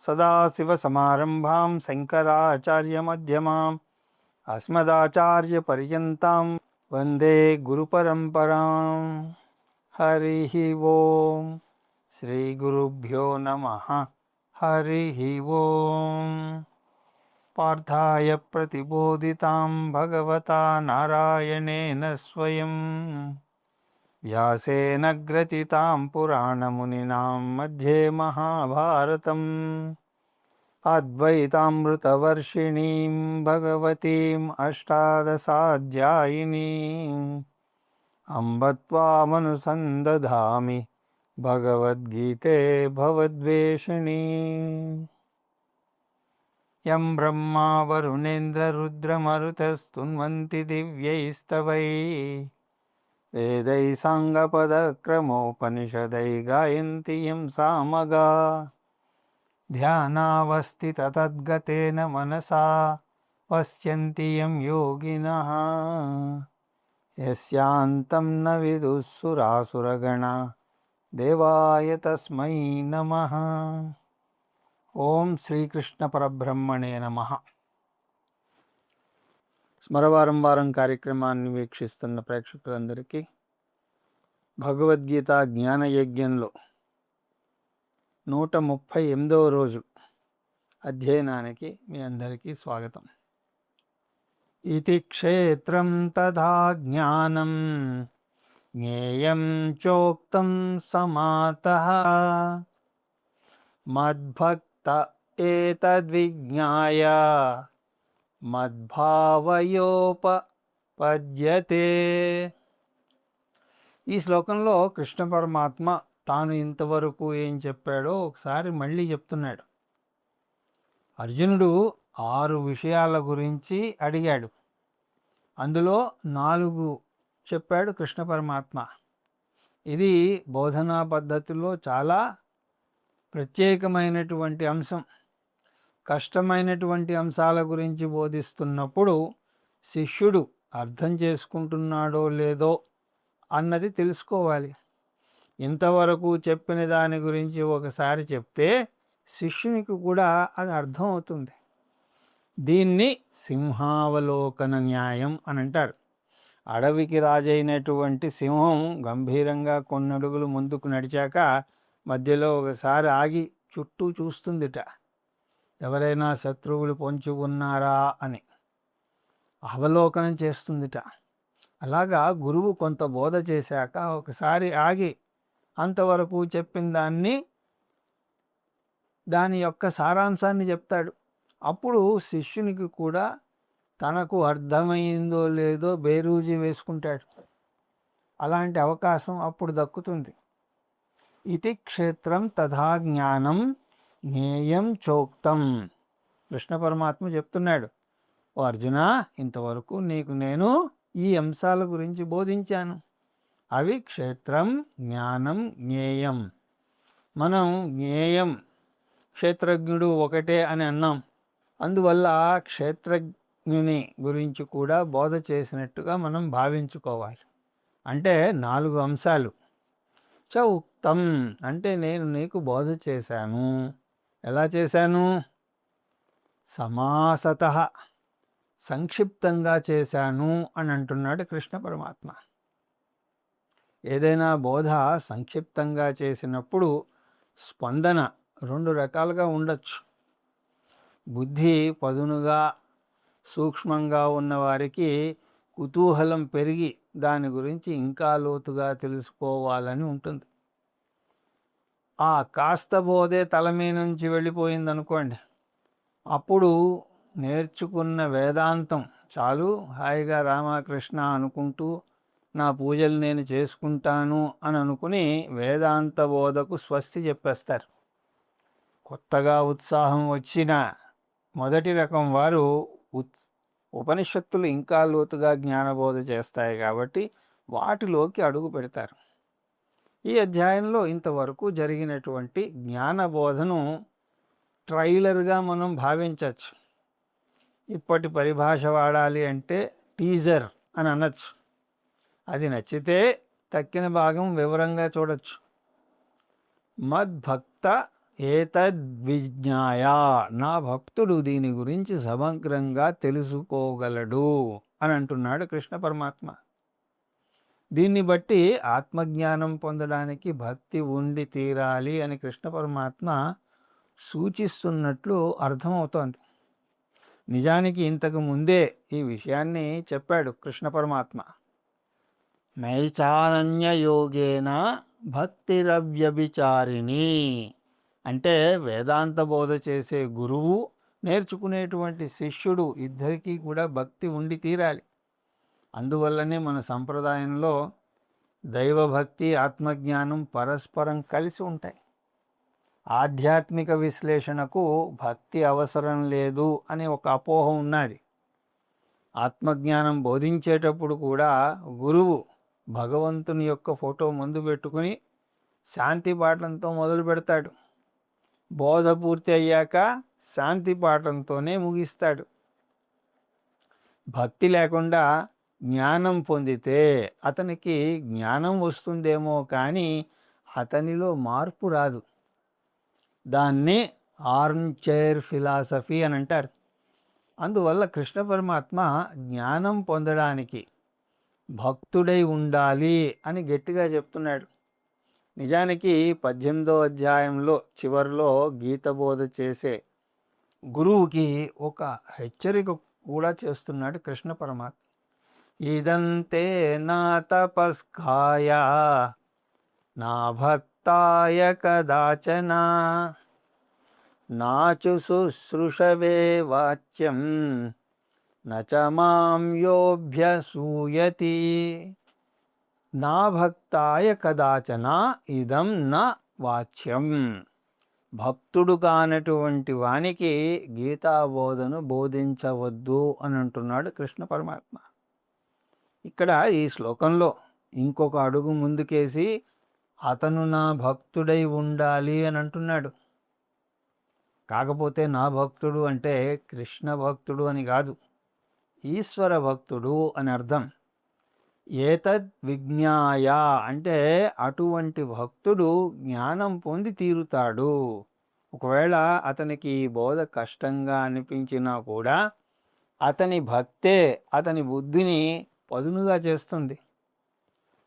సదాశివసమారంభాం శంకరాచార్యమధ్యమాం అస్మదాచార్యపర్యంతం వందే గురుపరంపరాం. హరి ఓం. శ్రీ గురుభ్యో నమః. హరి ఓం. పార్థాయ ప్రతిబోధితాం భగవతా నారాయణేన స్వయం వ్యాసేన గ్రథితాం పురాణమునినాం మధ్యే మహాభారతం. అద్వైతామృతవర్షిణీం భగవతీం అష్టాదశాధ్యాయినీం అంబ త్వామనుసందధామి భగవద్గీతే భవద్వేషిణీం. యం బ్రహ్మా వరుణేంద్రరుద్రమరుతస్తున్వంతి దివ్యైస్తవైః వేదై సాంగపదక్రమోపనిషదై గాయంతి యం సామగాః. ధ్యానావస్థితతద్గతేన మనసా పశ్యంతి యం యోగినః యస్యాంతం న విదుః సురాసురగణాః. దేవాయ తస్మై నమః. ఓం శ్రీకృష్ణ పరబ్రహ్మణే నమః. స్మరవారం వారం కార్యక్రమాన్ని వీక్షిస్తున్న ప్రేక్షకులందరికీ భగవద్గీత జ్ఞానయజ్ఞంలో 138వ రోజు అధ్యయనానికి మీ అందరికీ స్వాగతం. ఇతి క్షేత్రం తథా జ్ఞానం జ్ఞేయం చోక్తం సమాతః మద్భక్త ఏతద్విజ్ఞాయ మద్భావయోపపద్యతే. ఈ శ్లోకంలో కృష్ణ పరమాత్మ తాను ఇంతవరకు ఏం చెప్పాడో ఒకసారి మళ్ళీ చెప్తున్నాడు. అర్జునుడు 6 విషయాల గురించి అడిగాడు. అందులో 4 చెప్పాడు కృష్ణ పరమాత్మ. ఇది బోధనా పద్ధతిలో చాలా ప్రత్యేకమైనటువంటి అంశం. కష్టమైనటువంటి అంశాల గురించి బోధిస్తున్నప్పుడు శిష్యుడు అర్థం చేసుకుంటున్నాడో లేదో అన్నది తెలుసుకోవాలి. ఇంతవరకు చెప్పిన దాని గురించి ఒకసారి చెప్తే శిష్యునికి కూడా అది అర్థం అవుతుంది. దీన్ని సింహావలోకన న్యాయం అని అంటారు. అడవికి రాజైనటువంటి సింహం గంభీరంగా కొన్ని అడుగులు ముందుకు నడిచాక మధ్యలో ఒకసారి ఆగి చుట్టూ చూస్తుందిట, ఎవరైనా శత్రువులు పొంచి ఉన్నారా అని అవలోకనం చేస్తుందిట. అలాగా గురువు కొంత బోధ చేశాక ఒకసారి ఆగి అంతవరకు చెప్పిన దాని యొక్క సారాంశాన్ని చెప్తాడు. అప్పుడు శిష్యునికి కూడా తనకు అర్థమైందో లేదో బేరూజీ వేసుకుంటాడు. అలాంటి అవకాశం అప్పుడు దక్కుతుంది. ఇతి క్షేత్రం తథా జ్ఞానం జ్ఞేయం చోక్తం. కృష్ణ పరమాత్మ చెప్తున్నాడు, ఓ అర్జున, ఇంతవరకు నీకు నేను ఈ అంశాల గురించి బోధించాను. అవి క్షేత్రం, జ్ఞానం, జ్ఞేయం. మనం జ్ఞేయం, క్షేత్రజ్ఞుడు ఒకటే అని అన్నాం. అందువల్ల క్షేత్రజ్ఞుని గురించి కూడా బోధ చేసినట్టుగా మనం భావించుకోవాలి. అంటే 4 అంశాలు. చ ఉక్తం అంటే నేను నీకు బోధ చేశాను. ఎలా చేశాను? సమాసతః సంక్షిప్తంగా చేశాను అని అంటున్నాడు కృష్ణ పరమాత్మ. ఏదైనా బోధ సంక్షిప్తంగా చేసినప్పుడు స్పందన 2 రకాలుగా ఉండొచ్చు. బుద్ధి పదునుగా సూక్ష్మంగా ఉన్నవారికి కుతూహలం పెరిగి దాని గురించి ఇంకా లోతుగా తెలుసుకోవాలని ఉంటుంది. ఆ కాస్త బోధే తల మీద నుంచి వెళ్ళిపోయింది అనుకోండి, అప్పుడు నేర్చుకున్న వేదాంతం చాలు, హాయిగా రామకృష్ణ అనుకుంటూ నా పూజలు నేను చేసుకుంటాను అని అనుకుని వేదాంత బోధకు స్వస్తి చెప్పేస్తారు. కొత్తగా ఉత్సాహం వచ్చిన మొదటి రకం వారు ఉపనిషత్తులు ఇంకా లోతుగా జ్ఞానబోధ చేస్తాయి కాబట్టి వాటిలోకి అడుగు పెడతారు. ఈ అధ్యాయంలో ఇంతవరకు జరిగినటువంటి జ్ఞానబోధను ట్రైలర్గా మనం భావించవచ్చు. ఇప్పటి పరిభాష వాడాలి అంటే టీజర్ అని అనొచ్చు. అది నచ్చితే తక్కిన భాగం వివరంగా చూడొచ్చు. మద్భక్త ఏతద్విజ్ఞాయ, నా భక్తుడు దీని గురించి సమగ్రంగా తెలుసుకోగలడు అని అంటున్నాడు కృష్ణ పరమాత్మ. దీన్ని బట్టి ఆత్మజ్ఞానం పొందడానికి భక్తి ఉండి తీరాలి అని కృష్ణ పరమాత్మ సూచిస్తున్నట్లు అర్థమవుతోంది. నిజానికి ఇంతకు ముందే ఈ విషయాన్ని చెప్పాడు కృష్ణ పరమాత్మ. నైచానన్య యోగేన భక్తిరవ్యభిచారిణి అంటే వేదాంత బోధ చేసే గురువు, నేర్చుకునేటువంటి శిష్యుడు ఇద్దరికీ కూడా భక్తి ఉండి తీరాలి. అందువల్లనే మన సంప్రదాయంలో దైవభక్తి, ఆత్మజ్ఞానం పరస్పరం కలిసి ఉంటాయి. ఆధ్యాత్మిక విశ్లేషణకు భక్తి అవసరం లేదు అనే ఒక అపోహ ఉన్నది. ఆత్మజ్ఞానం బోధించేటప్పుడు కూడా గురువు భగవంతుని యొక్క ఫోటో ముందు పెట్టుకుని శాంతి పాఠంతో మొదలు పెడతాడు. బోధ పూర్తి అయ్యాక శాంతి పాఠంతోనే ముగిస్తాడు. భక్తి లేకుండా జ్ఞానం పొందితే అతనికి జ్ఞానం వస్తుందేమో కానీ అతనిలో మార్పు రాదు. దాన్ని ఆర్మ్ చైర్ ఫిలాసఫీ అని అంటారు. అందువల్ల కృష్ణ పరమాత్మ జ్ఞానం పొందడానికి భక్తుడై ఉండాలి అని గట్టిగా చెప్తున్నాడు. నిజానికి 18వ అధ్యాయంలో చివరిలో గీత బోధ చేసే గురువుకి ఒక హెచ్చరిక కూడా చేస్తున్నాడు కృష్ణ పరమాత్మ. ఇదంతే నా తపస్కాయ నా భక్తాయ కదాచన నాచు శుశ్రూషవే వాచ్యం నచ మాం యోభ్యసూయతి నా భక్తాయ కదాచన ఇదం నా వాచ్యం. భక్తుడు కానటువంటి వానికి గీతాబోధను బోధించవద్దు అని అంటున్నాడు కృష్ణ పరమాత్మ. ఇక్కడ ఈ శ్లోకంలో ఇంకొక అడుగు ముందుకేసి అతను నా భక్తుడై ఉండాలి అని అంటున్నాడు. కాకపోతే నా భక్తుడు అంటే కృష్ణ భక్తుడు అని కాదు, ఈశ్వర భక్తుడు అని అర్థం. ఏతద్ విజ్ఞాయ అంటే అటువంటి భక్తుడు జ్ఞానం పొంది తీరుతాడు. ఒకవేళ అతనికి ఈ బోధ కష్టంగా అనిపించినా కూడా అతని భక్తే అతని బుద్ధిని పదునుగా చేస్తుంది.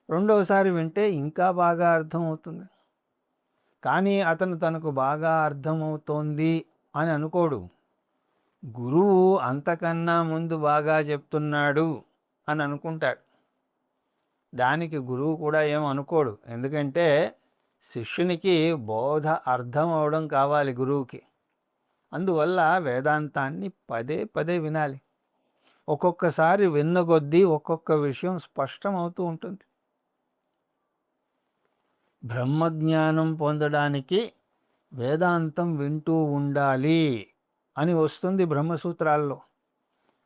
రెండవసారి వింటే ఇంకా బాగా అర్థమవుతుంది. కానీ అతను తనకు బాగా అర్థమవుతోంది అని అనుకోడు. గురువు అంతకన్నా ముందు బాగా చెప్తున్నాడు అని అనుకుంటాడు. దానికి గురువు కూడా ఏం అనుకోడు. ఎందుకంటే శిష్యునికి బోధ అర్థం అవడం కావాలి గురువుకి. అందువల్ల వేదాంతాన్ని పదే పదే వినాలి. ఒక్కొక్కసారి విన్న కొద్దీ ఒక్కొక్క విషయం స్పష్టమవుతూ ఉంటుంది. బ్రహ్మజ్ఞానం పొందడానికి వేదాంతం వింటూ ఉండాలి అని వస్తుంది బ్రహ్మసూత్రాల్లో.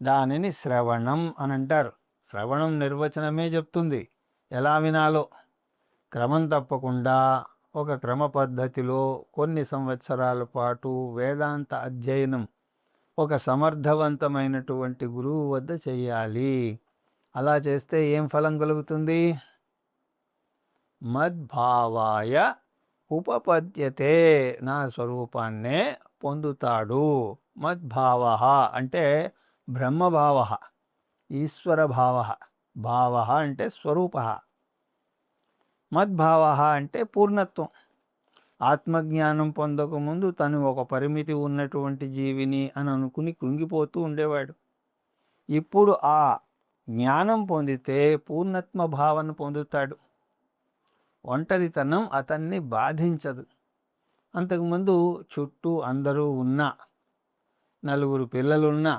దానిని శ్రవణం అని అంటారు. శ్రవణం నిర్వచనమే చెప్తుంది ఎలా వినాలో. క్రమం తప్పకుండా ఒక క్రమ పద్ధతిలో కొన్ని సంవత్సరాల పాటు వేదాంత అధ్యయనం ఒక సమర్థవంతమైనటువంటి గురువు వద్ద చేయాలి. అలా చేస్తే ఏం ఫలం కలుగుతుంది? మద్భావాయ ఉపపద్యతే, నా స్వరూపాన్నే పొందుతాడు. మద్భావ అంటే బ్రహ్మభావ, ఈశ్వరభావ. భావ అంటే స్వరూప, మద్భావ అంటే పూర్ణత్వం. ఆత్మజ్ఞానం పొందకముందు తను ఒక పరిమితి ఉన్నటువంటి జీవిని అని అనుకుని కృంగిపోతూ ఉండేవాడు. ఇప్పుడు ఆ జ్ఞానం పొందితే పూర్ణత్వ భావన పొందుతాడు. ఒంటరితనం అతన్ని బాధించదు. అంతకుముందు చుట్టూ అందరూ ఉన్నా, నలుగురు పిల్లలున్నా,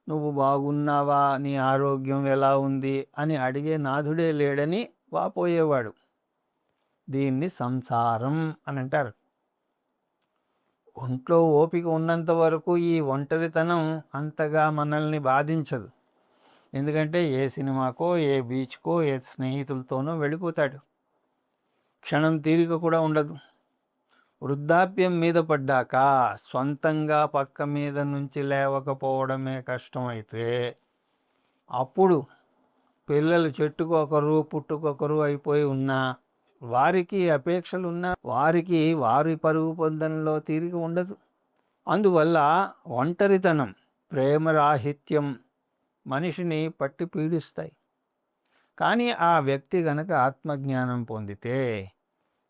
నువ్వు బాగున్నావా, నీ ఆరోగ్యం ఎలా ఉంది అని అడిగే నాథుడే లేడని వాపోయేవాడు. దీన్ని సంసారం అని అంటారు. ఒంట్లో ఓపిక ఉన్నంత వరకు ఈ ఒంటరితనం అంతగా మనల్ని బాధించదు. ఎందుకంటే ఏ సినిమాకో, ఏ బీచ్కో, ఏ స్నేహితులతోనో వెళ్ళిపోతాడు. క్షణం తీరిక కూడా ఉండదు. వృద్ధాప్యం మీద పడ్డాక సొంతంగా పక్క మీద నుంచి లేవకపోవడమే కష్టమైతే అప్పుడు పిల్లలు చెట్టుకొకరు పుట్టుకొకరు అయిపోయి ఉన్నా, వారికి అపేక్షలున్నా వారికి వారి పరుగు పొందడంలో తీరిక ఉండదు. అందువల్ల ఒంటరితనం, ప్రేమరాహిత్యం మనిషిని పట్టి పీడిస్తాయి. కానీ ఆ వ్యక్తి గనక ఆత్మజ్ఞానం పొందితే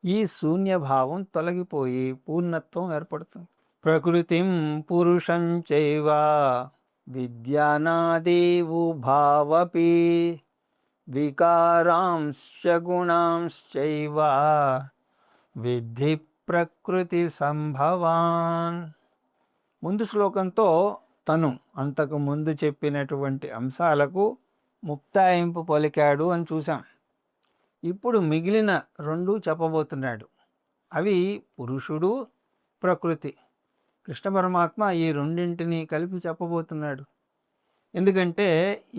ఈ శూన్యభావం తొలగిపోయి పూర్ణత్వం ఏర్పడుతుంది. ప్రకృతిం పురుషం చైవ విద్యానాదేవుభావపి వికారాంశ గుణాంశ్చైవ విద్ధి ప్రకృతి సంభవాన్. ముందు శ్లోకంతో తను అంతకు ముందు చెప్పినటువంటి అంశాలకు ముక్తాయింపు పలికాడు అని చూసాం. ఇప్పుడు మిగిలిన రెండు చెప్పబోతున్నాడు. అవి పురుషుడు, ప్రకృతి. కృష్ణ పరమాత్మ ఈ రెండింటిని కలిపి చెప్పబోతున్నాడు. ఎందుకంటే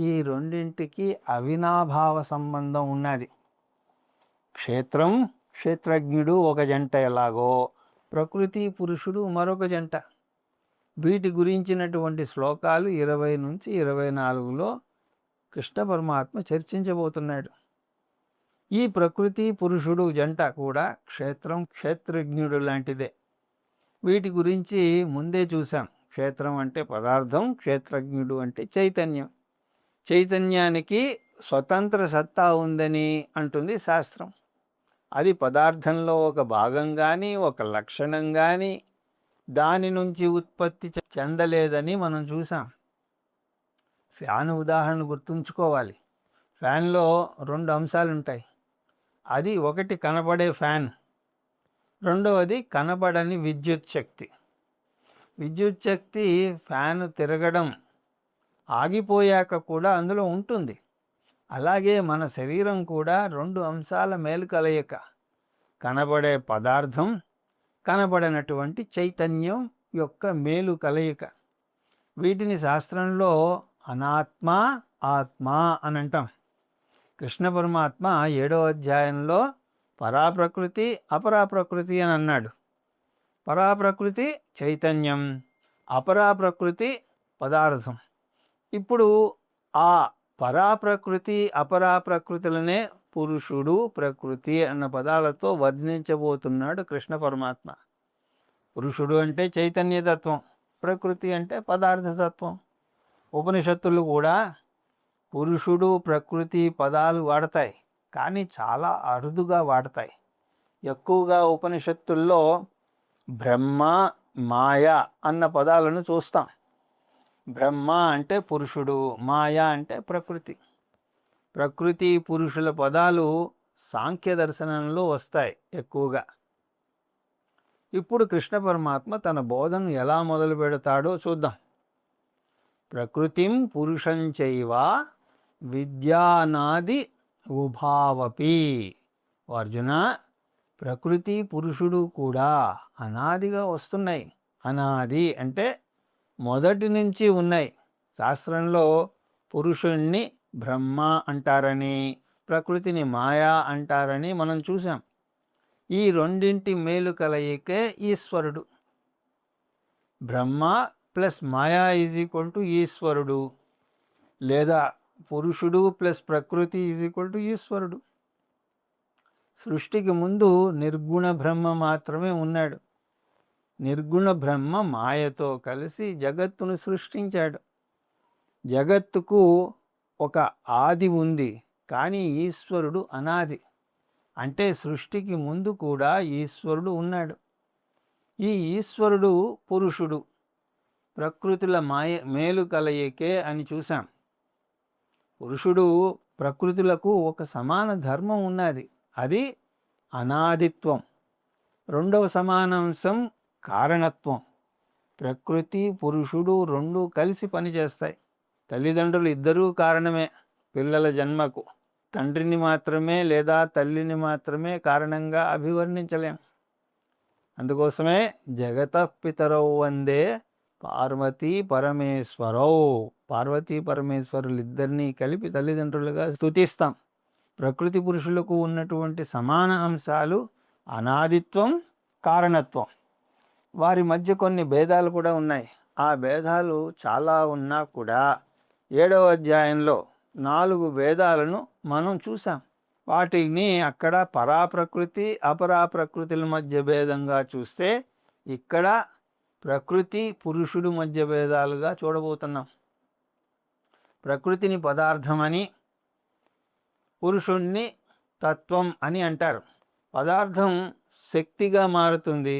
ఈ రెండింటికి అవినాభావ సంబంధం ఉన్నది. క్షేత్రం, క్షేత్రజ్ఞుడు ఒక జంట ఎలాగో ప్రకృతి, పురుషుడు మరొక జంట. వీటి గురించినటువంటి శ్లోకాలు 20 నుంచి 24లో కృష్ణ పరమాత్మ చర్చించబోతున్నాడు. ఈ ప్రకృతి పురుషుడు జంట కూడా క్షేత్రం, క్షేత్రజ్ఞుడు లాంటిదే. వీటి గురించి ముందే చూసాం. క్షేత్రం అంటే పదార్థం, క్షేత్రజ్ఞుడు అంటే చైతన్యం. చైతన్యానికి స్వతంత్ర సత్తా ఉందని అంటుంది శాస్త్రం. అది పదార్థంలో ఒక భాగం కానీ ఒక లక్షణం కానీ దాని నుంచి ఉత్పత్తి చెందలేదని మనం చూసాం. ఫ్యాన్ ఉదాహరణ గుర్తుంచుకోవాలి. ఫ్యాన్లో 2 అంశాలు ఉంటాయి. అది ఒకటి కనబడే ఫ్యాన్, రెండవది కనబడని విద్యుత్ శక్తి. విద్యుత్ శక్తి ఫ్యాన్ తిరగడం ఆగిపోయాక కూడా అందులో ఉంటుంది. అలాగే మన శరీరం కూడా 2 అంశాల మేలు కలయిక. కనబడే పదార్థం, కనబడినటువంటి చైతన్యం యొక్క మేలు కలయిక. వీటిని శాస్త్రంలో అనాత్మ, ఆత్మ అని అంటాం. కృష్ణ పరమాత్మ 7వ అధ్యాయంలో పరాప్రకృతి, అపరాప్రకృతి అని అన్నాడు. పరాప్రకృతి చైతన్యం, అపరాప్రకృతి పదార్థం. ఇప్పుడు ఆ పరాప్రకృతి, అపరాప్రకృతులనే పురుషుడు, ప్రకృతి అన్న పదాలతో వర్ణించబోతున్నాడు కృష్ణ పరమాత్మ. పురుషుడు అంటే చైతన్యతత్వం, ప్రకృతి అంటే పదార్థతత్వం. ఉపనిషత్తులు కూడా పురుషుడు, ప్రకృతి పదాలు వాడతాయి, కానీ చాలా అరుదుగా వాడతాయి. ఎక్కువగా ఉపనిషత్తుల్లో బ్రహ్మ, మాయ అన్న పదాలను చూస్తాం. బ్రహ్మ అంటే పురుషుడు, మాయ అంటే ప్రకృతి. ప్రకృతి, పురుషుల పదాలు సాంఖ్య దర్శనంలో వస్తాయి ఎక్కువగా. ఇప్పుడు కృష్ణ పరమాత్మ తన బోధను ఎలా మొదలు పెడతాడో చూద్దాం. ప్రకృతిం పురుషం చైవ విద్యానాది ఉభావపి. అర్జున, ప్రకృతి, పురుషుడు కూడా అనాదిగా వస్తున్నాయి. అనాది అంటే మొదటి నుంచి ఉన్నాయి. శాస్త్రంలో పురుషుణ్ణి బ్రహ్మ అంటారని, ప్రకృతిని మాయా అంటారని మనం చూసాం. ఈ రెండింటి మేలు కలయికే ఈశ్వరుడు. Brahma plus Maya is equal to ఈశ్వరుడు, లేదా పురుషుడు ప్లస్ ప్రకృతి ఈజ్ ఈక్వల్ టు ఈశ్వరుడు. సృష్టికి ముందు నిర్గుణ బ్రహ్మ మాత్రమే ఉన్నాడు. నిర్గుణ బ్రహ్మ మాయతో కలిసి జగత్తును సృష్టించాడు. జగత్తుకు ఒక ఆది ఉంది, కానీ ఈశ్వరుడు అనాది. అంటే సృష్టికి ముందు కూడా ఈశ్వరుడు ఉన్నాడు. ఈ ఈశ్వరుడు పురుషుడు, ప్రకృతుల మేలు కలయికే అని చూసాం. పురుషుడు, ప్రకృతులకు ఒక సమాన ధర్మం ఉన్నది, అది అనాదిత్వం. రెండవ సమానాంశం కారణత్వం. ప్రకృతి, పురుషుడు రెండు కలిసి పనిచేస్తాయి. తల్లిదండ్రులు ఇద్దరూ కారణమే పిల్లల జన్మకు. తండ్రిని మాత్రమే లేదా తల్లిని మాత్రమే కారణంగా అభివర్ణించలేం. అందుకోసమే జగతః పితరౌ వందే పార్వతీ పరమేశ్వరౌ. పార్వతీ పరమేశ్వరులు ఇద్దరినీ కలిపి తల్లిదండ్రులుగా స్తుతిస్తాం. ప్రకృతి పురుషులకు ఉన్నటువంటి సమాన అంశాలు అనాదిత్వం, కారణత్వం. వారి మధ్య కొన్ని భేదాలు కూడా ఉన్నాయి. ఆ భేదాలు చాలా ఉన్నా కూడా 7వ అధ్యాయంలో 4 భేదాలను మనం చూసాం. వాటిని అక్కడ పరాప్రకృతి అపరాప్రకృతుల మధ్య భేదంగా చూస్తే ఇక్కడ ప్రకృతి పురుషుడు మధ్య భేదాలుగా చూడబోతున్నాం. ప్రకృతిని పదార్థమని, పురుషుణ్ణి తత్వం అని అంటారు. పదార్థం శక్తిగా మారుతుంది,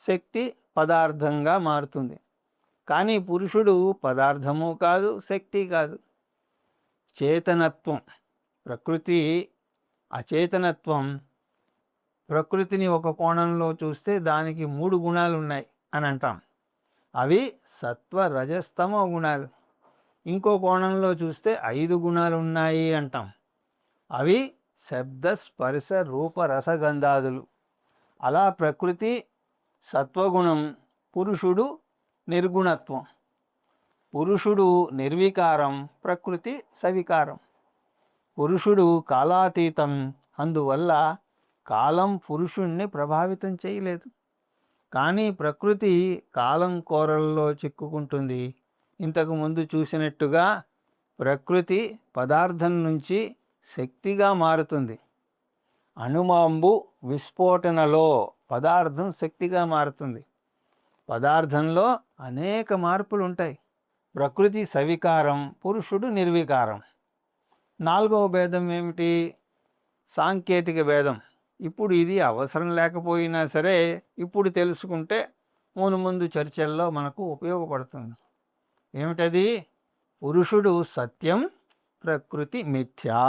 శక్తి పదార్థంగా మారుతుంది. కానీ పురుషుడు పదార్థము కాదు, శక్తి కాదు, చేతనత్వం. ప్రకృతి అచేతనత్వం. ప్రకృతిని ఒక కోణంలో చూస్తే దానికి 3 గుణాలు ఉన్నాయి అని అంటాం. అవి సత్వ రజస్తమో గుణాలు. ఇంకో కోణంలో చూస్తే 5 గుణాలు ఉన్నాయి అంటాం. అవి శబ్ద స్పర్శ రూప రసగంధాదులు. అలా ప్రకృతి సత్వగుణం, పురుషుడు నిర్గుణత్వం. పురుషుడు నిర్వికారం, ప్రకృతి సవికారం. పురుషుడు కాలాతీతం, అందువల్ల కాలం పురుషుణ్ణి ప్రభావితం చేయలేదు. కానీ ప్రకృతి కాలం కోరల్లో చిక్కుకుంటుంది. ఇంతకు ముందు చూసినట్టుగా ప్రకృతి పదార్థం నుంచి శక్తిగా మారుతుంది. అణుబాంబు విస్ఫోటనలో పదార్థం శక్తిగా మారుతుంది. పదార్థంలో అనేక మార్పులు ఉంటాయి. ప్రకృతి సవికారం, పురుషుడు నిర్వికారం. 4వ భేదం ఏమిటి? సాంకేతిక భేదం. ఇప్పుడు ఇది అవసరం లేకపోయినా సరే ఇప్పుడు తెలుసుకుంటే ముందు చర్చల్లో మనకు ఉపయోగపడుతుంది. ఏమిటది? పురుషుడు సత్యం, ప్రకృతి మిథ్యా.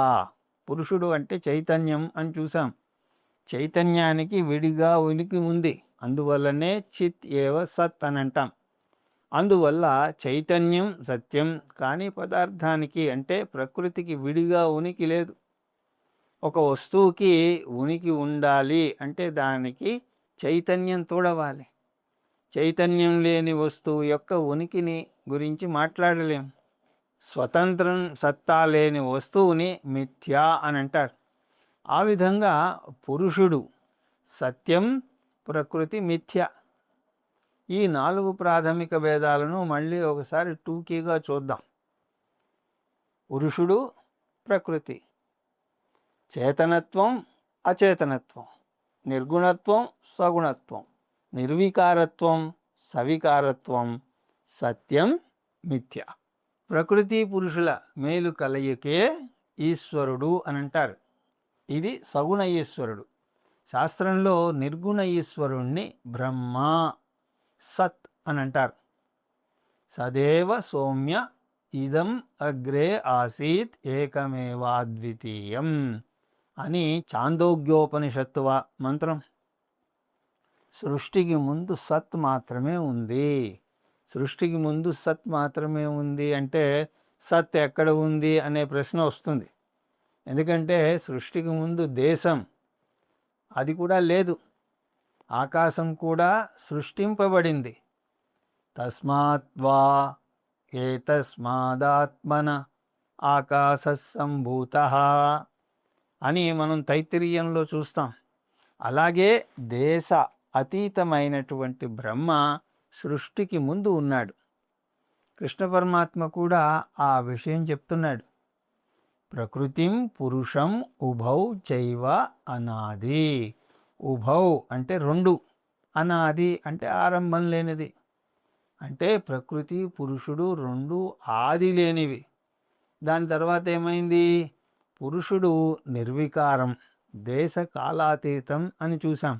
పురుషుడు అంటే చైతన్యం అని చూసాం. చైతన్యానికి విడిగా ఉనికి ఉంది, అందువల్లనే చిత్ ఏవ సత్ అని అంటాం. అందువల్ల చైతన్యం సత్యం. కానీ పదార్థానికి అంటే ప్రకృతికి విడిగా ఉనికి లేదు. ఒక వస్తువుకి ఉనికి ఉండాలి అంటే దానికి చైతన్యం తోడవాలి. చైతన్యం లేని వస్తువు యొక్క ఉనికిని గురించి మాట్లాడలేం. స్వతంత్రం సత్తా లేని వస్తువుని మిథ్యా అని అంటారు. ఆ విధంగా పురుషుడు సత్యం, ప్రకృతి మిథ్య. ఈ 4 ప్రాథమిక భేదాలను మళ్ళీ ఒకసారి టూకీగా చూద్దాం. పురుషుడు, ప్రకృతి, చేతనత్వం, అచేతనత్వం, నిర్గుణత్వం, సగుణత్వం, నిర్వికారత్వం, సవికారత్వం, సత్యం, మిథ్య. ప్రకృతి పురుషుల మేలు కలయికే ఈశ్వరుడు అని అంటారు. ఇది సగుణ ఈశ్వరుడు. శాస్త్రంలో నిర్గుణ ఈశ్వరుణ్ణి బ్రహ్మ, సత్ అని అంటారు. సదేవ సౌమ్య ఇదం అగ్రే ఆసీత్ ఏకమేవాద్వితీయం అని చాందోగ్యోపనిషత్తు మంత్రం. సృష్టికి ముందు సత్ మాత్రమే ఉంది. సృష్టికి ముందు సత్ మాత్రమే ఉంది అంటే సత్ ఎక్కడ ఉంది అనే ప్రశ్న వస్తుంది. ఎందుకంటే సృష్టికి ముందు దేశం అది కూడా లేదు. ఆకాశం కూడా సృష్టింపబడింది. తస్మాద్వా ఏతస్మాదాత్మన ఆకాశ సంభూతః అని మనం తైత్తిరీయంలో చూస్తాం. అలాగే దేశ అతీతమైనటువంటి బ్రహ్మ సృష్టికి ముందు ఉన్నాడు. కృష్ణ పరమాత్మ కూడా ఆ విషయం చెప్తున్నాడు. ప్రకృతిం పురుషం ఉభౌ చైవ అనాది. ఉభౌ అంటే 2, అనాది అంటే ఆరంభం లేనిది. అంటే ప్రకృతి పురుషుడు 2 ఆది లేనివి. దాని తర్వాత ఏమైంది? పురుషుడు నిర్వికారం, దేశ కాలాతీతం అని చూసాం.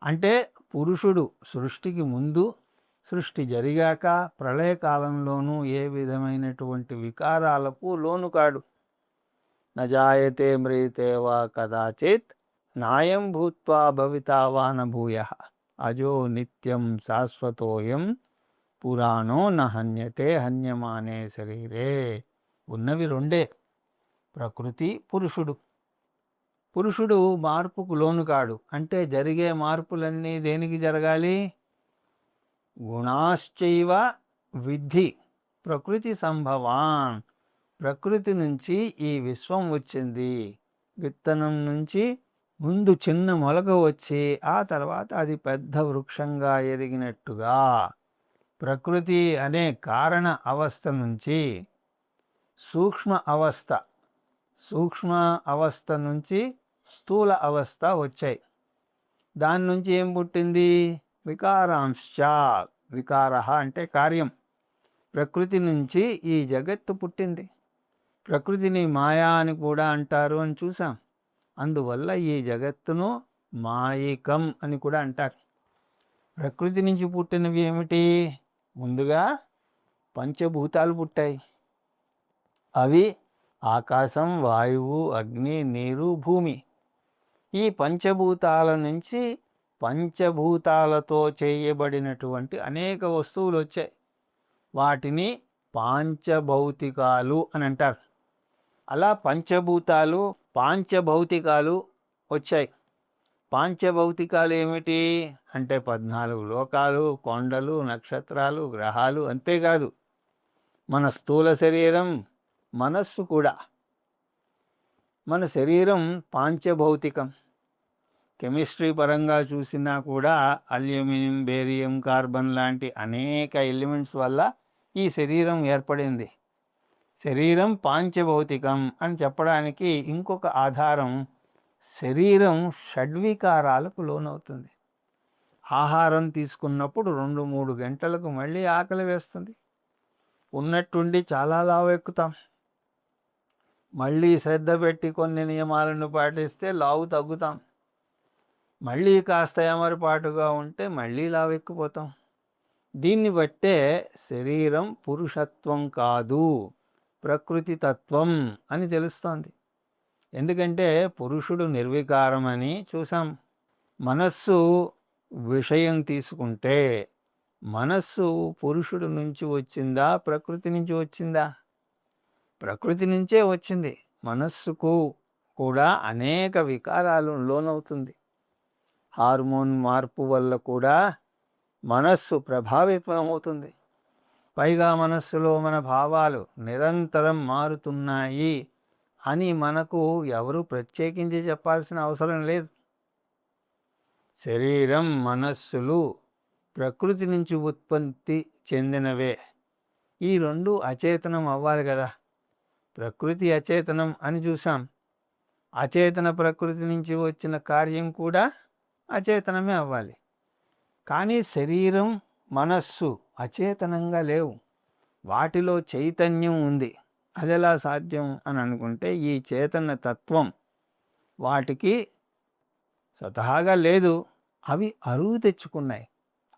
అంటే పురుషుడు సృష్టికి ముందు, సృష్టి జరిగాక, ప్రళయకాలంలోనూ ఏ విధమైనటువంటి వికారాలకు లోను కాడు. నజాయతే మ్రియతే వా కదాచిత్ నాయం భూత్వా భవితా వా న భూయః అజో నిత్యం శాశ్వతోయం పురాణో న హన్యతే హన్యమానే శరీరే. ఉన్నవి 2, ప్రకృతి, పురుషుడు. పురుషుడు మార్పుకు లోను కాడు. అంటే జరిగే మార్పులన్నీ దేనికి జరగాలి? గుణాశ్చైవ విద్ధి ప్రకృతి సంభవాన్. ప్రకృతి నుంచి ఈ విశ్వం వచ్చింది. విత్తనం నుంచి ముందు చిన్న మొలక వచ్చి ఆ తర్వాత అది పెద్ద వృక్షంగా ఎదిగినట్టుగా ప్రకృతి అనే కారణ అవస్థ నుంచి సూక్ష్మ అవస్థ, సూక్ష్మ అవస్థ నుంచి స్థూల అవస్థ వచ్చాయి. దాని నుంచి ఏం పుట్టింది? వికారాంశ. వికార అంటే కార్యం. ప్రకృతి నుంచి ఈ జగత్తు పుట్టింది. ప్రకృతిని మాయా అని కూడా అంటారు అని చూసాం. అందువల్ల ఈ జగత్తును మాయికం అని కూడా అంటారు. ప్రకృతి నుంచి పుట్టినవి ఏమిటి? ముందుగా పంచభూతాలు పుట్టాయి. అవి ఆకాశం, వాయువు, అగ్ని, నీరు, భూమి. ఈ పంచభూతాల నుంచి పంచభూతాలతో చేయబడినటువంటి అనేక వస్తువులు వచ్చాయి. వాటిని పాంచభౌతికాలు అని అంటారు. అలా పంచభూతాలు, పాంచభౌతికాలు వచ్చాయి. పాంచభౌతికాలు ఏమిటి అంటే 14 లోకాలు, కొండలు, నక్షత్రాలు, గ్రహాలు. అంతేకాదు మన స్థూల శరీరం, మనస్సు కూడా. మన శరీరం పాంచభౌతికం. కెమిస్ట్రీ పరంగా చూసినా కూడా అల్యూమినియం, బేరియం, కార్బన్ లాంటి అనేక ఎలిమెంట్స్ వల్ల ఈ శరీరం ఏర్పడింది. శరీరం పాంచభౌతికం అని చెప్పడానికి ఇంకొక ఆధారం, శరీరం షడ్వికారాలకు లోనవుతుంది. ఆహారం తీసుకున్నప్పుడు 2-3 గంటలకు మళ్ళీ ఆకలి వేస్తుంది. ఉన్నట్టుండి చాలా లావు ఎక్కుతాం. మళ్ళీ శ్రద్ధ పెట్టి కొన్ని నియమాలను పాటిస్తే లావు తగ్గుతాం. మళ్ళీ కాస్త ఏమరపాటుగా ఉంటే మళ్ళీ లావు ఎక్కిపోతాం. దీన్ని బట్టే శరీరం పురుషత్వం కాదు, ప్రకృతి తత్వం అని తెలుస్తోంది. ఎందుకంటే పురుషుడు నిర్వికారమని చూసాం. మనస్సు విషయం తీసుకుంటే మనస్సు పురుషుడు నుంచి వచ్చిందా, ప్రకృతి నుంచి వచ్చిందా? ప్రకృతి నుంచే వచ్చింది. మనస్సుకు కూడా అనేక వికారాలు లోనవుతుంది. హార్మోన్ మార్పు వల్ల కూడా మనస్సు ప్రభావితమవుతుంది. పైగా మనస్సులో మన భావాలు నిరంతరం మారుతున్నాయి అని మనకు ఎవరు ప్రత్యేకించి చెప్పాల్సిన అవసరం లేదు. శరీరం, మనస్సులు ప్రకృతి నుంచి ఉత్పత్తి చెందినవే. ఈ రెండు అచేతనం అవ్వాలి కదా. ప్రకృతి అచేతనం అని చూసాం. అచేతన ప్రకృతి నుంచి వచ్చిన కార్యం కూడా అచేతనమే అవ్వాలి. కానీ శరీరం, మనస్సు అచేతనంగా లేవు. వాటిలో చైతన్యం ఉంది. అదెలా సాధ్యం అని అనుకుంటే, ఈ చేతన తత్వం వాటికి స్వతహాగా లేదు, అవి అరువు తెచ్చుకున్నాయి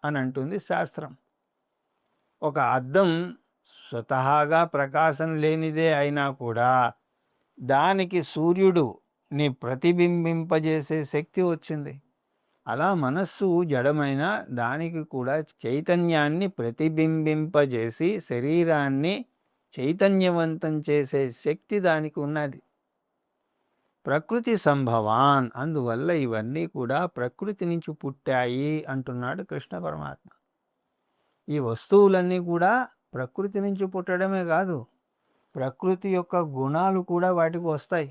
అని అంటుంది శాస్త్రం. ఒక అద్దం స్వతహాగా ప్రకాశం లేనిదే అయినా కూడా దానికి సూర్యుడుని ప్రతిబింబింపజేసే శక్తి వచ్చింది. అలా మనస్సు జడమైన దానికి కూడా చైతన్యాన్ని ప్రతిబింబింపజేసి శరీరాన్ని చైతన్యవంతం చేసే శక్తి దానికి ఉన్నది. ప్రకృతి సంభవాన్. అందువల్ల ఇవన్నీ కూడా ప్రకృతి నుంచి పుట్టాయి అంటున్నాడు కృష్ణ పరమాత్మ. ఈ వస్తువులన్నీ కూడా ప్రకృతి నుంచి పుట్టడమే కాదు, ప్రకృతి యొక్క గుణాలు కూడా వాటికి వస్తాయి.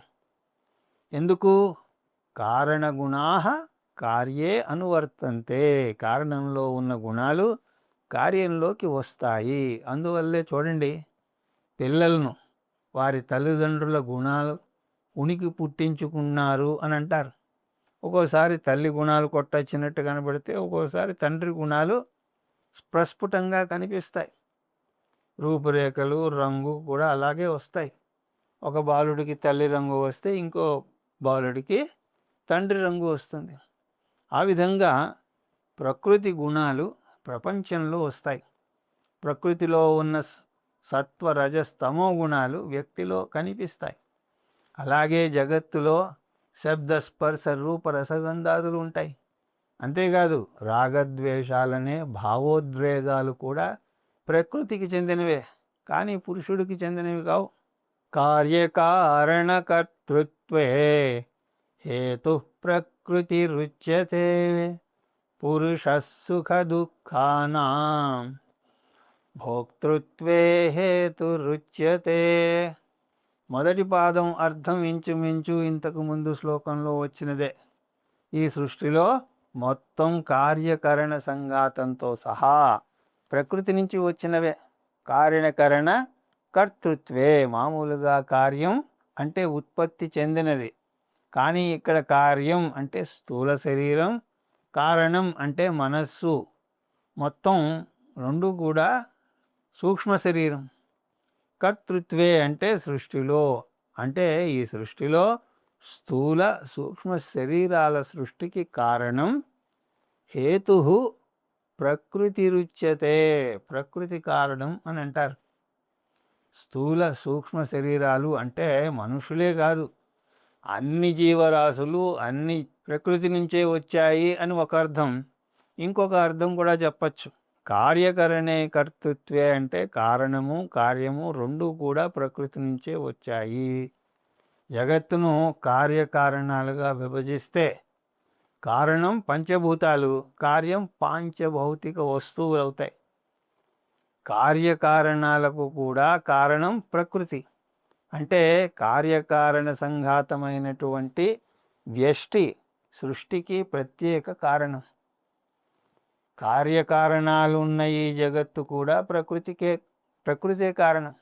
ఎందుకు? కారణగుణాః కార్యే అనువర్తంతే. కారణంలో ఉన్న గుణాలు కార్యంలోకి వస్తాయి. అందువల్లే చూడండి, పిల్లలను వారి తల్లిదండ్రుల గుణాలు ఉనికి పుట్టించుకున్నారు అని అంటారు. ఒక్కోసారి తల్లి గుణాలు కొట్టొచ్చినట్టు కనబడితే, ఒక్కోసారి తండ్రి గుణాలు ప్రస్ఫుటంగా కనిపిస్తాయి. రూపురేఖలు, రంగు కూడా అలాగే వస్తాయి. ఒక బాలుడికి తల్లి రంగు వస్తే ఇంకో బాలుడికి తండ్రి రంగు వస్తుంది. ఆ విధంగా ప్రకృతి గుణాలు ప్రపంచంలో వస్తాయి. ప్రకృతిలో ఉన్న సత్వ, రజస్, తమో గుణాలు వ్యక్తిలో కనిపిస్తాయి. అలాగే జగత్తులో శబ్ద, స్పర్శ, రూప, రసగంధాదులు ఉంటాయి. అంతేకాదు రాగద్వేషాలనే భావోద్వేగాలు కూడా ప్రకృతికి చెందినవే, కానీ పురుషుడికి చెందినవి కావు. కార్యకారణకర్తృత్వే హేతు ప్రకృతి రుచ్యతే పురుష సుఖ దుఃఖానాం భోక్తృత్వే హేతు రుచ్యతే. మొదటి పాదం అర్థం ఇంచుమించు ఇంతకు ముందు శ్లోకంలో వచ్చినదే. ఈ సృష్టిలో మొత్తం కార్యకరణ సంఘాతంతో సహా ప్రకృతి నుంచి వచ్చినవే. కారణకరణ కర్తృత్వే. మామూలుగా కార్యం అంటే ఉత్పత్తి చెందినది. కానీ ఇక్కడ కార్యం అంటే స్థూల శరీరం, కారణం అంటే మనస్సు, మొత్తం రెండు కూడా సూక్ష్మ శరీరం. కర్తృత్వే అంటే సృష్టిలో, అంటే ఈ సృష్టిలో స్థూల సూక్ష్మ శరీరాల సృష్టికి కారణం హేతు ప్రకృతిరుచ్యతే, ప్రకృతి కారణం అని అంటారు. స్థూల సూక్ష్మ శరీరాలు అంటే మనుషులే కాదు, అన్ని జీవరాశులు అన్ని ప్రకృతి నుంచే వచ్చాయి అని ఒక అర్థం. ఇంకొక అర్థం కూడా చెప్పచ్చు. కార్యకరణే కర్తృత్వే అంటే కారణము కార్యము రెండు కూడా ప్రకృతి నుంచే వచ్చాయి. జగత్తును కార్యకారణాలుగా విభజిస్తే కారణం పంచభూతాలు, కార్యం పాంచభౌతిక వస్తువులు అవుతాయి. కార్యకారణాలకు కూడా కారణం ప్రకృతి. అంటే కార్యకారణ సంఘాతమైనటువంటి వ్యష్టి సృష్టికి ప్రత్యేక కారణం. కార్యకారణాలు ఉన్న ఈ జగత్తు కూడా ప్రకృతే కారణం.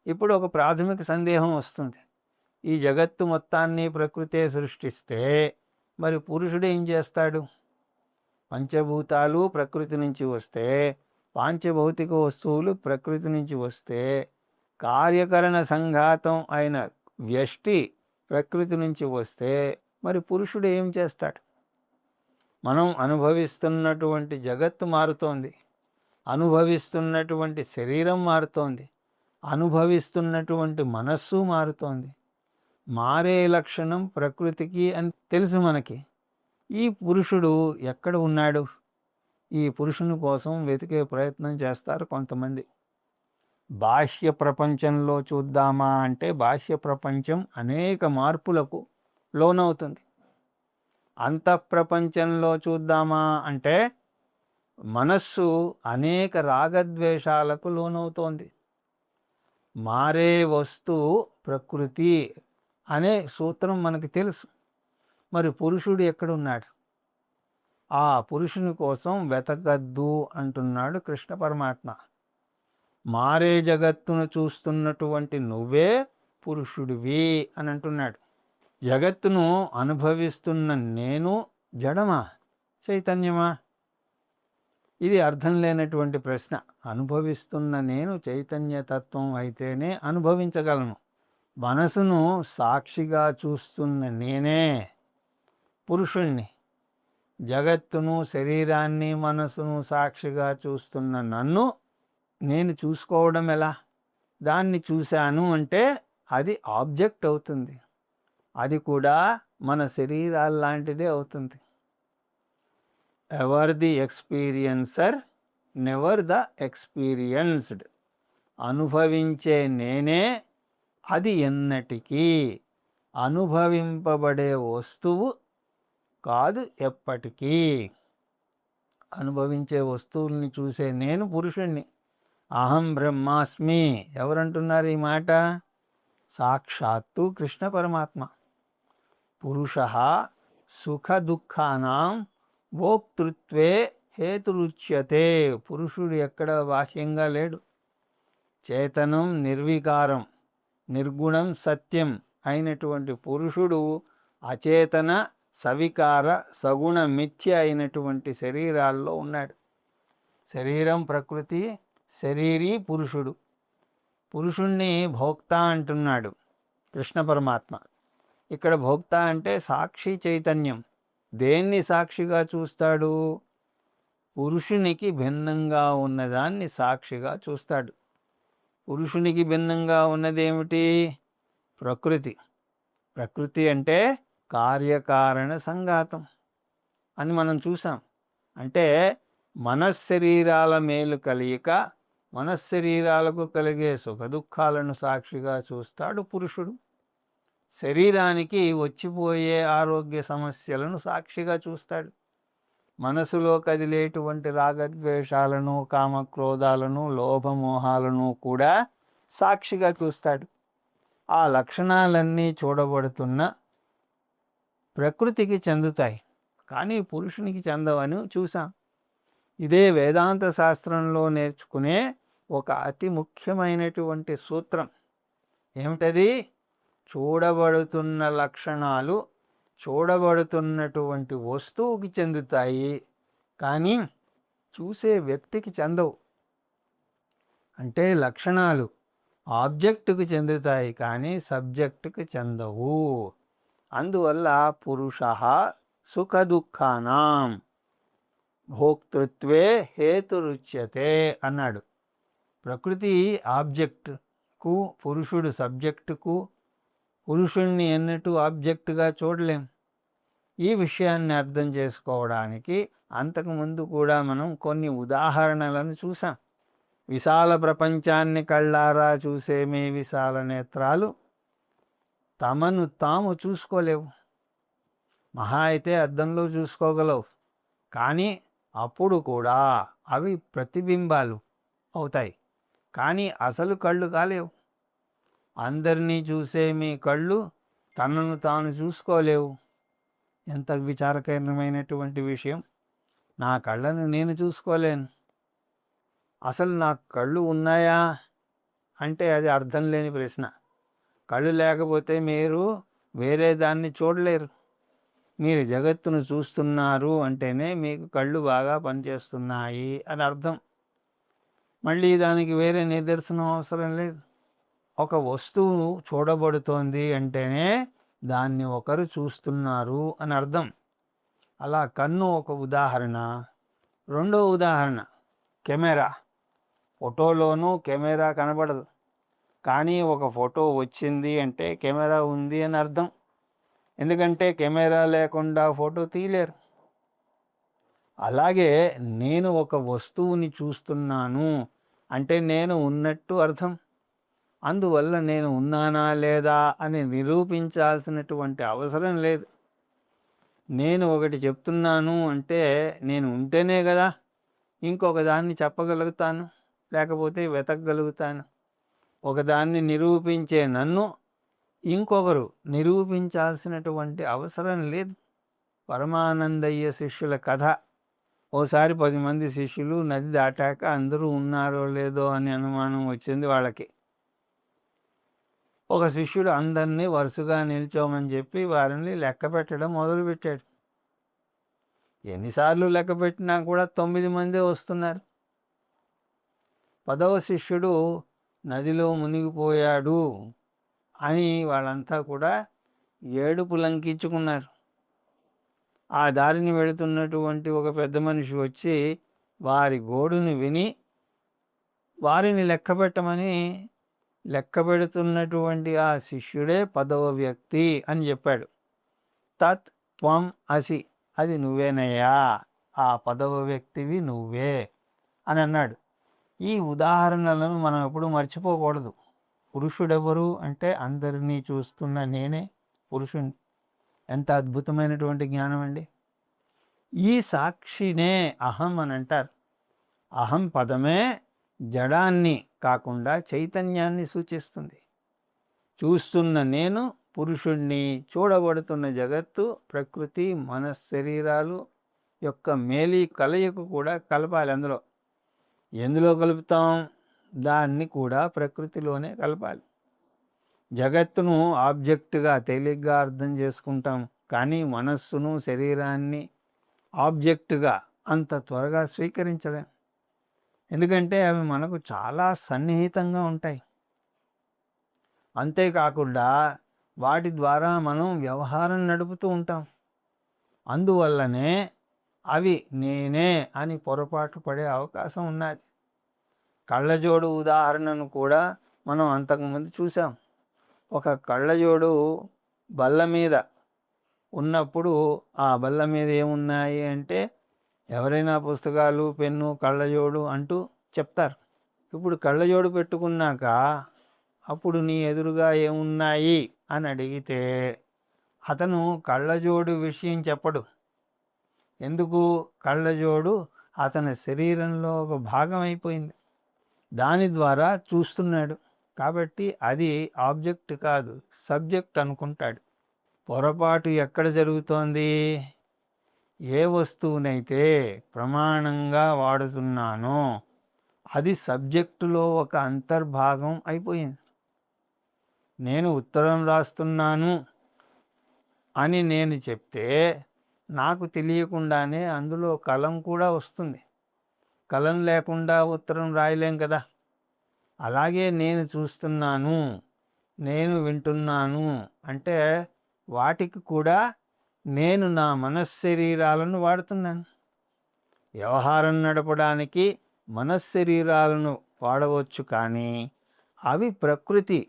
ఇప్పుడు ఒక ప్రాథమిక సందేహం వస్తుంది. ఈ జగత్తు మొత్తాన్ని ప్రకృతే సృష్టిస్తే మరి పురుషుడు ఏం చేస్తాడు? పంచభూతాలు ప్రకృతి నుంచి వస్తే, పాంచభౌతిక వస్తువులు ప్రకృతి నుంచి వస్తే, కార్యకరణ సంఘాతం అయిన వ్యష్టి ప్రకృతి నుంచి వస్తే మరి పురుషుడు ఏం చేస్తాడు? మనం అనుభవిస్తున్నటువంటి జగత్తు మారుతోంది, అనుభవిస్తున్నటువంటి శరీరం మారుతోంది, అనుభవిస్తున్నటువంటి మనస్సు మారుతోంది. మారే లక్షణం ప్రకృతికి అని తెలుసు మనకి. ఈ పురుషుడు ఎక్కడ ఉన్నాడు? ఈ పురుషుని కోసం వెతికే ప్రయత్నం చేస్తారు కొంతమంది. బాహ్య ప్రపంచంలో చూద్దామా అంటే బాహ్య ప్రపంచం అనేక మార్పులకు లోనవుతుంది. అంతఃప్రపంచంలో చూద్దామా అంటే మనస్సు అనేక రాగద్వేషాలకు లోనవుతోంది. మారే వస్తువు ప్రకృతి అనే సూత్రం మనకు తెలుసు. మరి పురుషుడు ఎక్కడున్నాడు? ఆ పురుషుని కోసం వెతకద్దు అంటున్నాడు కృష్ణ పరమాత్మ. మారే జగత్తును చూస్తున్నటువంటి నువ్వే పురుషుడివి అని అంటున్నాడు. జగత్తును అనుభవిస్తున్న నేను జడమా చైతన్యమా? ఇది అర్థం లేనటువంటి ప్రశ్న. అనుభవిస్తున్న నేను చైతన్యతత్వం అయితేనే అనుభవించగలను. మనసును సాక్షిగా చూస్తున్న నేనే పురుషుణ్ణి. జగత్తును శరీరాన్ని మనసును సాక్షిగా చూస్తున్న నన్ను నేను చూసుకోవడం ఎలా? దాన్ని చూశాను అంటే అది ఆబ్జెక్ట్ అవుతుంది. అది కూడా మన శరీరాల్లాంటిదే అవుతుంది. Ever the experiencer never the experienced. అనుభవించే నేనే, అది ఎన్నటికీ అనుభవింపబడే వస్తువు కాదు ఎప్పటికీ. అనుభవించే వస్తువుల్ని చూసే నేను పురుషుణ్ణి. అహం బ్రహ్మాస్మి. ఎవరంటున్నారు ఈ మాట? సాక్షాత్తు కృష్ణ పరమాత్మ. పురుష సుఖ దుఃఖానాం భోక్తృత్వే హేతురుచ్యతే. పురుషుడు ఎక్కడ బాహ్యంగా లేడు. చేతనం నిర్వికారం నిర్గుణం సత్యం అయినటువంటి పురుషుడు అచేతన సవికార సగుణ మిథ్య అయినటువంటి శరీరాల్లో ఉన్నాడు. శరీరం ప్రకృతి, శరీరీ పురుషుడు. పురుషుణ్ణి భోక్త అంటున్నాడు కృష్ణ పరమాత్మ. ఇక్కడ భోక్త అంటే సాక్షి చైతన్యం. దేన్ని సాక్షిగా చూస్తాడు? పురుషునికి భిన్నంగా ఉన్నదాన్ని సాక్షిగా చూస్తాడు. పురుషునికి భిన్నంగా ఉన్నదేమిటి? ప్రకృతి. ప్రకృతి అంటే కార్యకారణ సంఘాతం అని మనం చూసాం. అంటే మనశ్శరీరాల మేలు కలియక మనశ్శరీరాలకు కలిగే సుఖదుఖాలను సాక్షిగా చూస్తాడు పురుషుడు. శరీరానికి వచ్చిపోయే ఆరోగ్య సమస్యలను సాక్షిగా చూస్తాడు. మనసులో కదిలేటువంటి రాగద్వేషాలను, కామక్రోధాలను, లోభమోహాలను కూడా సాక్షిగా చూస్తాడు. ఆ లక్షణాలన్నీ చూడబడుతున్న ప్రకృతికి చెందుతాయి, కానీ పురుషునికి చెందవని చూసాం. ఇదే వేదాంత శాస్త్రంలో నేర్చుకునే ఒక అతి ముఖ్యమైనటువంటి సూత్రం. ఏమిటది? చూడబడుతున్న లక్షణాలు చూడబడుతున్నటువంటి వస్తువుకి చెందుతాయి, కానీ చూసే వ్యక్తికి చెందవు. అంటే లక్షణాలు ఆబ్జెక్టుకు చెందుతాయి, కానీ సబ్జెక్టుకు చెందవు. అందువల్ల పురుష సుఖదుఖానాం భోక్తృత్వే హేతురుచ్యతే అన్నాడు. ప్రకృతి ఆబ్జెక్టుకు, పురుషుడు సబ్జెక్టుకు. పురుషుణ్ణి ఎన్నటూ ఆబ్జెక్టుగా చూడలేం. ఈ విషయాన్ని అర్థం చేసుకోవడానికి అంతకుముందు కూడా మనం కొన్ని ఉదాహరణలను చూసాం. విశాల ప్రపంచాన్ని కళ్ళారా చూసే మీ విశాల నేత్రాలు తమను తాము చూసుకోలేవు. మహా అయితే అద్దంలో చూసుకోగలవు, కానీ అప్పుడు కూడా అవి ప్రతిబింబాలు అవుతాయి, కానీ అసలు కళ్ళు కాలేవు. అందరినీ చూసే మీ కళ్ళు తనను తాను చూసుకోలేవు. ఎంత విచారకరమైనటువంటి విషయం! నా కళ్ళను నేను చూసుకోలేను. అసలు నాకు కళ్ళు ఉన్నాయా అంటే అది అర్థం లేని ప్రశ్న. కళ్ళు లేకపోతే మీరు వేరే దాన్ని చూడలేరు. మీరు జగత్తును చూస్తున్నారు అంటేనే మీకు కళ్ళు బాగా పనిచేస్తున్నాయి అని అర్థం. మళ్ళీ దానికి వేరే నిదర్శనం అవసరం లేదు. ఒక వస్తువు చూడబడుతోంది అంటేనే దాన్ని ఒకరు చూస్తున్నారు అని అర్థం. అలా కన్ను ఒక ఉదాహరణ. రెండో ఉదాహరణ కెమెరా. ఫోటోలోనూ కెమెరా కనబడదు, కానీ ఒక ఫోటో వచ్చింది అంటే కెమెరా ఉంది అని అర్థం. ఎందుకంటే కెమెరా లేకుండా ఫోటో తీయలేరు. అలాగే నేను ఒక వస్తువుని చూస్తున్నాను అంటే నేను ఉన్నట్టు అర్థం. అందువల్ల నేను ఉన్నానా లేదా అని నిరూపించాల్సినటువంటి అవసరం లేదు. నేను ఒకటి చెప్తున్నాను అంటే నేను ఉంటేనే కదా ఇంకొక దాన్ని చెప్పగలుగుతాను, లేకపోతే వెతకగలుగుతాను. ఒకదాన్ని నిరూపించే నన్ను ఇంకొకరు నిరూపించాల్సినటువంటి అవసరం లేదు. పరమానందయ్య శిష్యుల కథ. ఓసారి 10 మంది శిష్యులు నది దాటాక అందరూ ఉన్నారో లేదో అని అనుమానం వచ్చింది వాళ్ళకి. ఒక శిష్యుడు అందరినీ వరుసగా నిల్చోమని చెప్పి వారిని లెక్క పెట్టడం మొదలుపెట్టాడు. ఎన్నిసార్లు లెక్క పెట్టినా కూడా 9 మందే వస్తున్నారు. 10వ శిష్యుడు నదిలో మునిగిపోయాడు అని వాళ్ళంతా కూడా ఏడుపు లంకించుకున్నారు. ఆ దారిని వెళుతున్నటువంటి ఒక పెద్ద మనిషి వచ్చి వారి గోడుని విని వారిని లెక్క పెట్టమని లెక్క పెడుతున్నటువంటి ఆ శిష్యుడే 10వ వ్యక్తి అని చెప్పాడు. తత్ త్వం అసి, అది నువ్వేనయ్యా, ఆ 10వ వ్యక్తివి నువ్వే అని అన్నాడు. ఈ ఉదాహరణలను మనం ఎప్పుడు మర్చిపోకూడదు. పురుషుడెవరు అంటే అందరినీ చూస్తున్న నేనే పురుషుణ్ణి. ఎంత అద్భుతమైనటువంటి జ్ఞానం అండి! ఈ సాక్షినే అహం అని అంటారు. అహం పదమే జడాన్ని కాకుండా చైతన్యాన్ని సూచిస్తుంది. చూస్తున్న నేను పురుషుణ్ణి, చూడబడుతున్న జగత్తు ప్రకృతి, మనశ్శరీరాలు యొక్క మేలి కలయిక కూడా కలపాలి. ఎందులో కలుపుతాం? దాన్ని కూడా ప్రకృతిలోనే కలపాలి. జగత్తును ఆబ్జెక్టుగా తేలిగ్గా అర్థం చేసుకుంటాం, కానీ మనస్సును, శరీరాన్ని ఆబ్జెక్టుగా అంత త్వరగా స్వీకరించలేం. ఎందుకంటే అవి మనకు చాలా సన్నిహితంగా ఉంటాయి. అంతేకాకుండా వాటి ద్వారా మనం వ్యవహారం నడుపుతూ ఉంటాం. అందువల్లనే అవి నేనే అని పొరపాటు పడే అవకాశం ఉన్నది. కళ్ళజోడు ఉదాహరణను కూడా మనం అంతకుముందు చూసాం. ఒక కళ్ళజోడు బల్ల మీద ఉన్నప్పుడు ఆ బల్ల మీద ఏమున్నాయి అంటే ఎవరైనా పుస్తకాలు, పెన్ను, కళ్ళజోడు అంటూ చెప్తారు. ఇప్పుడు కళ్ళజోడు పెట్టుకున్నాక అప్పుడు నీ ఎదురుగా ఏమున్నాయి అని అడిగితే అతను కళ్ళజోడు విషయం చెప్పడు. ఎందుకు? కళ్ళజోడు అతని శరీరంలో ఒక భాగం అయిపోయింది, దాని ద్వారా చూస్తున్నాడు. కాబట్టి అది ఆబ్జెక్ట్ కాదు, సబ్జెక్ట్ అనుకుంటాడు. పొరపాటు ఎక్కడ జరుగుతోంది? ఏ వస్తువునైతే ప్రమాణంగా వాడుతున్నానో అది సబ్జెక్టులో ఒక అంతర్భాగం అయిపోయింది. నేను ఉత్తరం రాస్తున్నాను అని నేను చెప్తే నాకు తెలియకుండానే అందులో కలం కూడా వస్తుంది. కలం లేకుండా ఉత్తరం రాయలేం కదా. అలాగే నేను చూస్తున్నాను, నేను వింటున్నాను అంటే వాటికి కూడా నేను నా మనశ్శరీరాలను వాడుతున్నాను. వ్యవహారం నడపడానికి మనశ్శరీరాలను వాడవచ్చు, కానీ అవి ప్రకృతి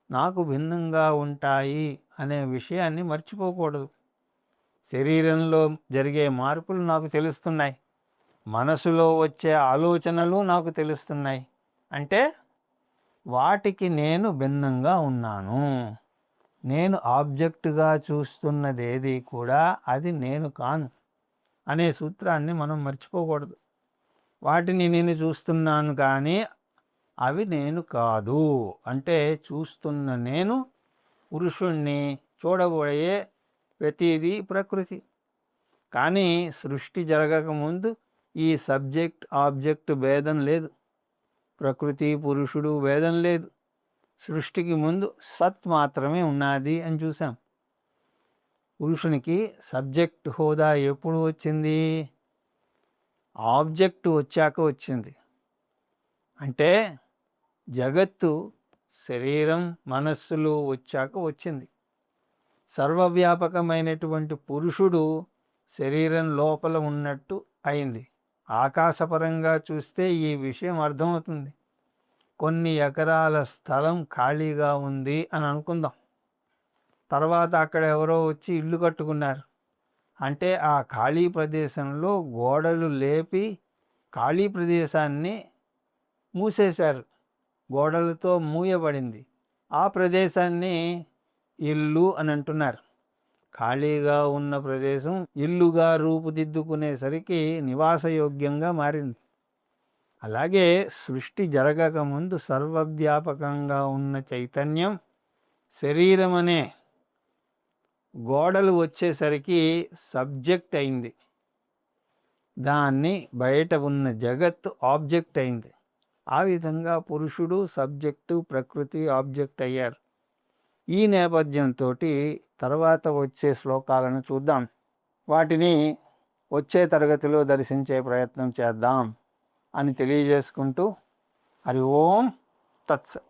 నాకు భిన్నంగా ఉంటాయి అనే విషయాన్ని మర్చిపోకూడదు. శరీరంలో జరిగే మార్పులు నాకు తెలుస్తున్నాయి, మనసులో వచ్చే ఆలోచనలు నాకు తెలుస్తున్నాయి. అంటే వాటికి నేను భిన్నంగా ఉన్నాను. నేను ఆబ్జెక్టుగా చూస్తున్నదేది కూడా అది నేను కాను అనే సూత్రాన్ని మనం మర్చిపోకూడదు. వాటిని నేను చూస్తున్నాను కానీ అవి నేను కాదు. అంటే చూస్తున్న నేను పురుషుణ్ణి, చూడబోయే ప్రతిదీ ప్రకృతి. కానీ సృష్టి జరగకముందు ఈ సబ్జెక్ట్ ఆబ్జెక్ట్ భేదం లేదు, ప్రకృతి పురుషుడు భేదం లేదు. సృష్టికి ముందు సత్ మాత్రమే ఉన్నది అని చూసాం. పురుషునికి సబ్జెక్ట్ హోదా ఎప్పుడు వచ్చింది? ఆబ్జెక్ట్ వచ్చాక వచ్చింది. అంటే జగత్తు, శరీరం, మనస్సులు వచ్చాక వచ్చింది. సర్వవ్యాపకమైనటువంటి పురుషుడు శరీరం లోపల ఉన్నట్టు అయింది. ఆకాశపరంగా చూస్తే ఈ విషయం అర్థమవుతుంది. కొన్ని ఎకరాల స్థలం ఖాళీగా ఉంది అని అనుకుందాం. తర్వాత అక్కడ ఎవరో వచ్చి ఇల్లు కట్టుకున్నారు. అంటే ఆ ఖాళీ ప్రదేశంలో గోడలు లేపి ఖాళీ ప్రదేశాన్ని మూసేశారు, గోడలతో మూయబడింది. ఆ ప్రదేశాన్ని ఇల్లు అని అంటున్నారు. ఖాళీగా ఉన్న ప్రదేశం ఇల్లుగా రూపుదిద్దుకునేసరికి నివాసయోగ్యంగా మారింది. అలాగే సృష్టి జరగకముందు సర్వవ్యాపకంగా ఉన్న చైతన్యం శరీరం అనే గోడలు వచ్చేసరికి సబ్జెక్ట్ అయింది. దాన్ని బయట ఉన్న జగత్తు ఆబ్జెక్ట్ అయింది. ఆ విధంగా పురుషుడు సబ్జెక్టు, ప్రకృతి ఆబ్జెక్ట్ అయ్యారు. ఈ నేపథ్యంతో తర్వాత వచ్చే శ్లోకాలను చూద్దాం. వాటిని వచ్చే తరగతిలో దర్శించే ప్రయత్నం చేద్దాం అని తెలియజేసుకుంటూ, హరి ఓం తత్సత్.